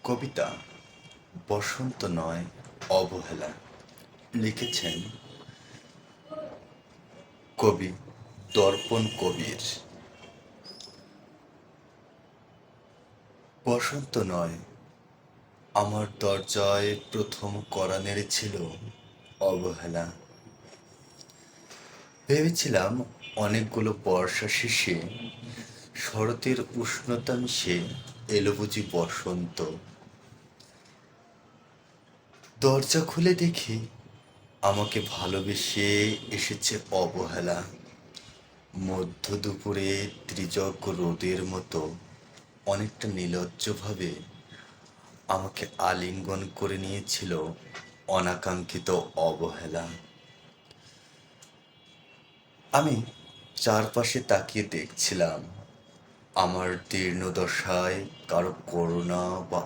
কবিতা বসন্ত নয় অবহেলা লিখেছেন কবি দর্পণ কবির। বসন্ত নয়, আমার দরজায় প্রথম কড়া নেড়েছিল অবহেলা। ভেবেছিলাম অনেকগুলো বর্ষা শেষে শরতের উষ্ণতা মিশে এলো বুঝি বসন্ত। দরজা খুলে দেখি আমাকে ভালোবেসে এসেছে অবহেলা। মধ্য দুপুরে ত্রিজগ রোদের মতো অনেকটা নির্লজ্জভাবে আমাকে আলিঙ্গন করে নিয়েছিল অনাকাঙ্ক্ষিত অবহেলা। আমি চারপাশে তাকিয়ে দেখছিলাম আমার দীর্ণ দশায় কারো করুণা বা